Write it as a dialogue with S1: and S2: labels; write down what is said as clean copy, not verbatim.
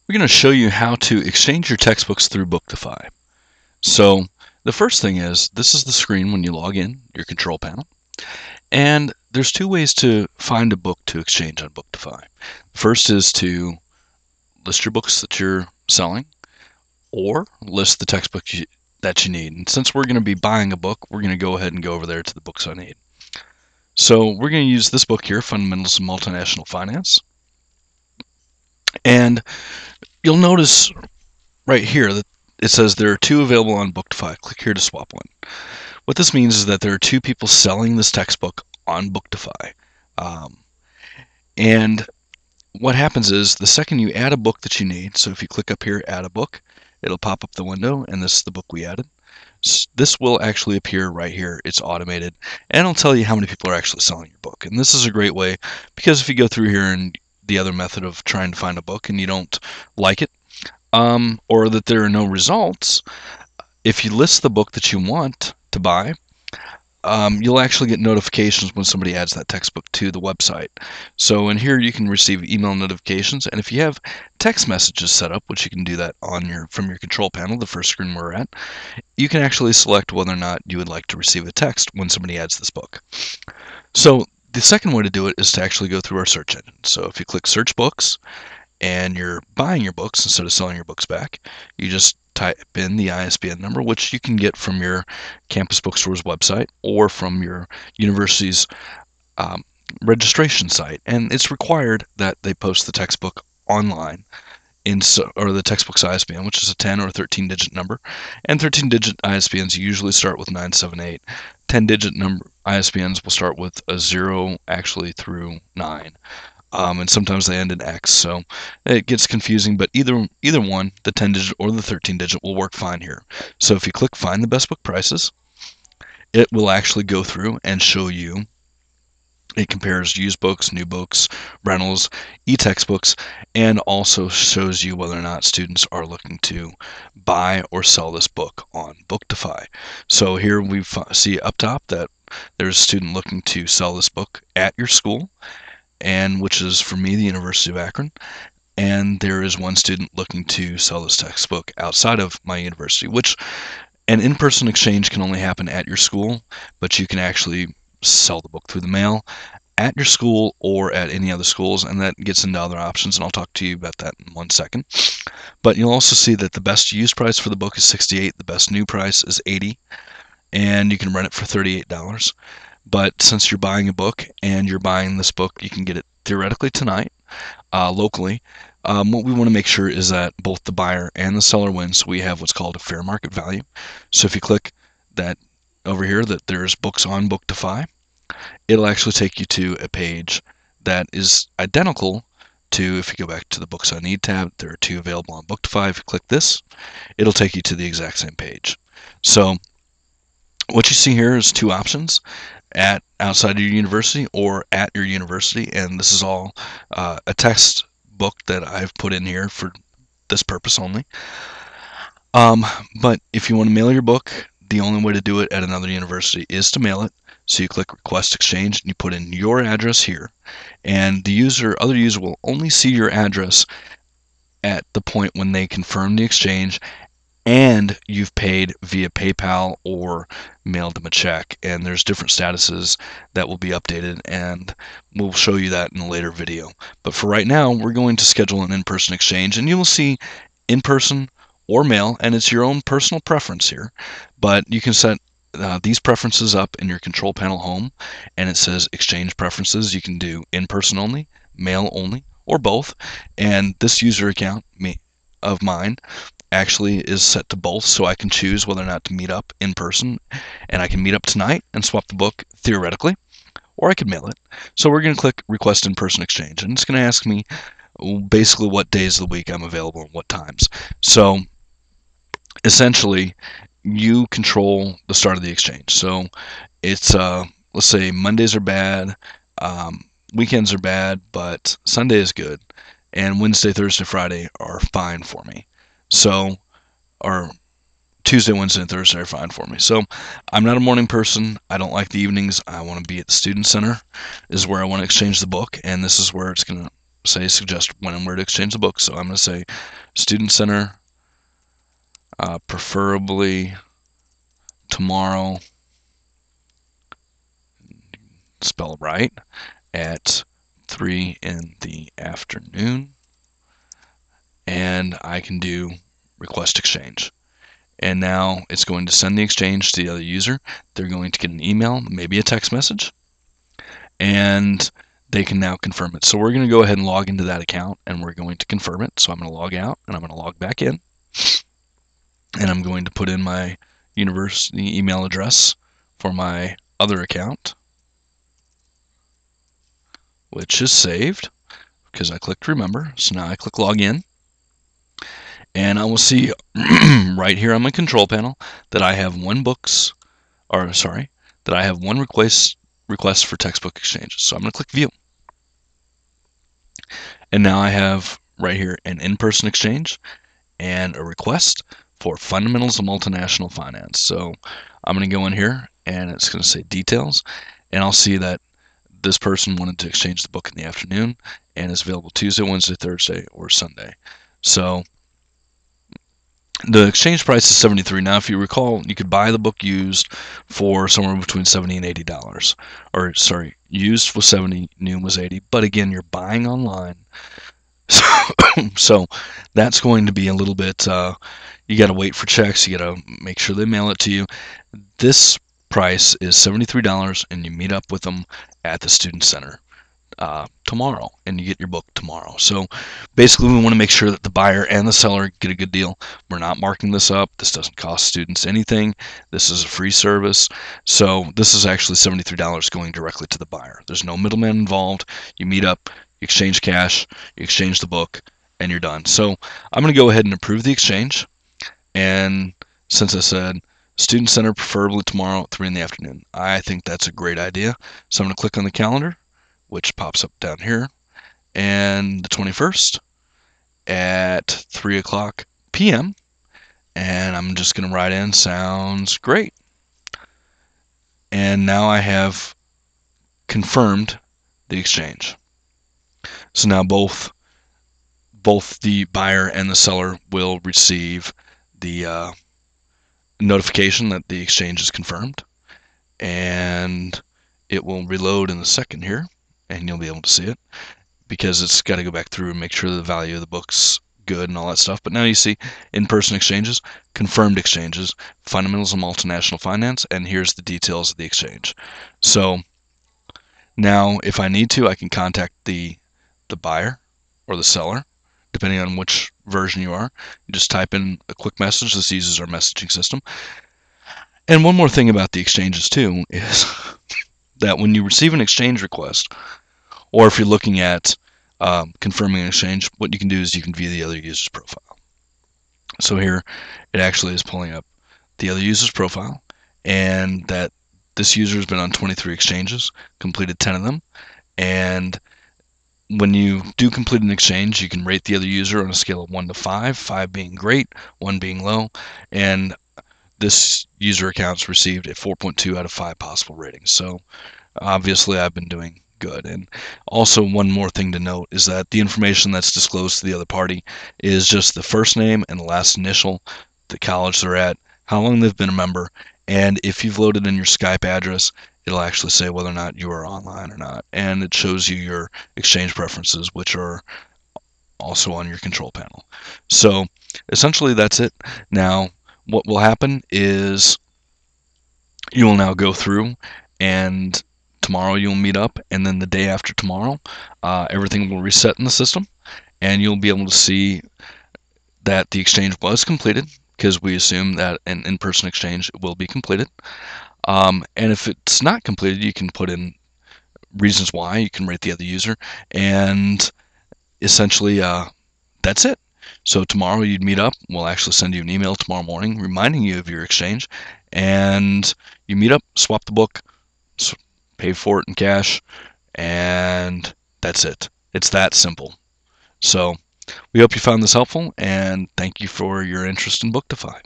S1: We're going to show you how to exchange your textbooks through BookDefy. So the first thing is, this is the screen when you log in, your control panel. And there's two ways to find a book to exchange on BookDefy. First is to list your books that you're selling, or list the textbook that you need. And since we're going to be buying a book, we're going to go ahead and go over there to the books I need. So we're going to use this book here, Fundamentals of Multinational Finance. And you'll notice right here that it says there are two available on BookDefy. Click here to swap one. What this means is that there are two people selling this textbook on BookDefy. And what happens is the second you add a book that you need, so if you click up here, add a book, it'll pop up the window, and this is the book we added. This will actually appear right here. It's automated, and it'll tell you how many people are actually selling your book. And this is a great way, because if you go through here and the other method of trying to find a book and you don't like it, or that there are no results, if you list the book that you want to buy, you'll actually get notifications when somebody adds that textbook to the website. So in here you can receive email notifications, and if you have text messages set up, which you can do that from your control panel, the first screen we're at, you can actually select whether or not you would like to receive a text when somebody adds this book. So the second way to do it is to actually go through our search engine. So if you click search books and you're buying your books instead of selling your books back, you just type in the ISBN number, which you can get from your campus bookstore's website or from your university's registration site. And it's required that they post the textbook online or the textbook's ISBN, which is a 10 or 13-digit number. And 13-digit ISBNs usually start with 978. 10-digit number ISBNs will start with a 0 actually through 9. And sometimes they end in X, so it gets confusing, but either one, the 10-digit or the 13-digit, will work fine here. So if you click Find the Best Book Prices, it will actually go through and show you. It compares used books, new books, rentals, e-textbooks, and also shows you whether or not students are looking to buy or sell this book on BookDefy. So here we see up top that there's a student looking to sell this book at your school, and which is for me the University of Akron, and there is one student looking to sell this textbook outside of my university, which an in-person exchange can only happen at your school, but you can actually sell the book through the mail at your school or at any other schools, and that gets into other options, and I'll talk to you about that in 1 second. But you'll also see that the best used price for the book is $68, the best new price is $80, and you can rent it for $38. But since you're buying a book and you're buying this book, you can get it theoretically tonight, locally. What we want to make sure is that both the buyer and the seller win, so we have what's called a fair market value. So if you click that over here, that there's books on BookDefy, it'll actually take you to a page that is identical to, if you go back to the Books I Need tab, there are two available on BookDefy. If you click this, it'll take you to the exact same page. So what you see here is two options: at outside your university or at your university, and this is all a textbook that I've put in here for this purpose only. But if you want to mail your book, the only way to do it at another university is to mail it. So you click Request Exchange and you put in your address here, and the other user will only see your address at the point when they confirm the exchange and you've paid via PayPal or mailed them a check. And there's different statuses that will be updated, and we'll show you that in a later video. But for right now, we're going to schedule an in-person exchange, and you will see in-person or mail, and it's your own personal preference here. But you can set these preferences up in your control panel home, and it says exchange preferences. You can do in-person only, mail only, or both. And this user account of mine actually is set to both, so I can choose whether or not to meet up in person, and I can meet up tonight and swap the book theoretically, or I could mail it. So we're going to click Request in-person exchange, and it's going to ask me basically what days of the week I'm available and what times. So essentially you control the start of the exchange. So it's let's say Mondays are bad, weekends are bad, but Sunday is good, and Wednesday, Thursday, Friday are fine for me. So, or Tuesday, Wednesday, and Thursday are fine for me. So I'm not a morning person. I don't like the evenings. I want to be at the student center is where I want to exchange the book, and this is where it's going to say suggest when and where to exchange the book. So I'm going to say Student Center, preferably tomorrow, spell it right, at 3 in the afternoon. And I can do request exchange. And now it's going to send the exchange to the other user. They're going to get an email, maybe a text message, and they can now confirm it. So we're going to go ahead and log into that account, and we're going to confirm it. So I'm going to log out, and I'm going to log back in, and I'm going to put in my university email address for my other account, which is saved because I clicked remember. So now I click login, and I will see right here on my control panel that I have one request for textbook exchanges. So I'm going to click view. And now I have right here an in-person exchange and a request for fundamentals of multinational finance. So I'm going to go in here and it's going to say details, and I'll see that this person wanted to exchange the book in the afternoon and is available Tuesday, Wednesday, Thursday, or Sunday. So the exchange price is $73. Now, if you recall, you could buy the book used for somewhere between $70 and $80. Or, sorry, used was $70, new was $80. But again, you're buying online. So that's going to be a little bit, you got to wait for checks. You got to make sure they mail it to you. This price is $73, and you meet up with them at the Student Center tomorrow, and you get your book tomorrow. So basically, we want to make sure that the buyer and the seller get a good deal. We're not marking this up. This doesn't cost students anything. This is a free service. So this is actually $73 going directly to the buyer. There's no middleman involved. You meet up, you exchange cash, you exchange the book, and you're done. So I'm going to go ahead and approve the exchange. And since I said Student Center preferably tomorrow at 3 in the afternoon, I think that's a great idea. So I'm going to click on the calendar, which pops up down here, and the 21st at 3 o'clock p.m. And I'm just going to write in, sounds great. And now I have confirmed the exchange. So now both the buyer and the seller will receive the notification that the exchange is confirmed, and it will reload in a second here, and you'll be able to see it because it's got to go back through and make sure the value of the book's good and all that stuff. But now you see in-person exchanges, confirmed exchanges, fundamentals of multinational finance, and here's the details of the exchange. So now if I need to, I can contact the buyer or the seller, depending on which version you are. You just type in a quick message. This uses our messaging system. And one more thing about the exchanges too is that when you receive an exchange request, or if you're looking at confirming an exchange, what you can do is you can view the other user's profile. So here it actually is pulling up the other user's profile, and that this user has been on 23 exchanges, completed 10 of them, and when you do complete an exchange, you can rate the other user on a scale of 1 to 5, 5 being great, 1 being low, and this user account's received a 4.2 out of 5 possible ratings. So obviously I've been doing good. And also one more thing to note is that the information that's disclosed to the other party is just the first name and the last initial, the college they're at, how long they've been a member, and if you've loaded in your Skype address, it'll actually say whether or not you are online or not. And it shows you your exchange preferences, which are also on your control panel. So essentially that's it. Now what will happen is you will now go through, and tomorrow you'll meet up, and then the day after tomorrow everything will reset in the system, and you'll be able to see that the exchange was completed, because we assume that an in-person exchange will be completed. And if it's not completed, you can put in reasons why. You can rate the other user, and essentially that's it. So tomorrow you'd meet up. We'll actually send you an email tomorrow morning reminding you of your exchange, and you meet up, swap the book, pay for it in cash, and that's it. It's that simple. So we hope you found this helpful, and thank you for your interest in BookDefy.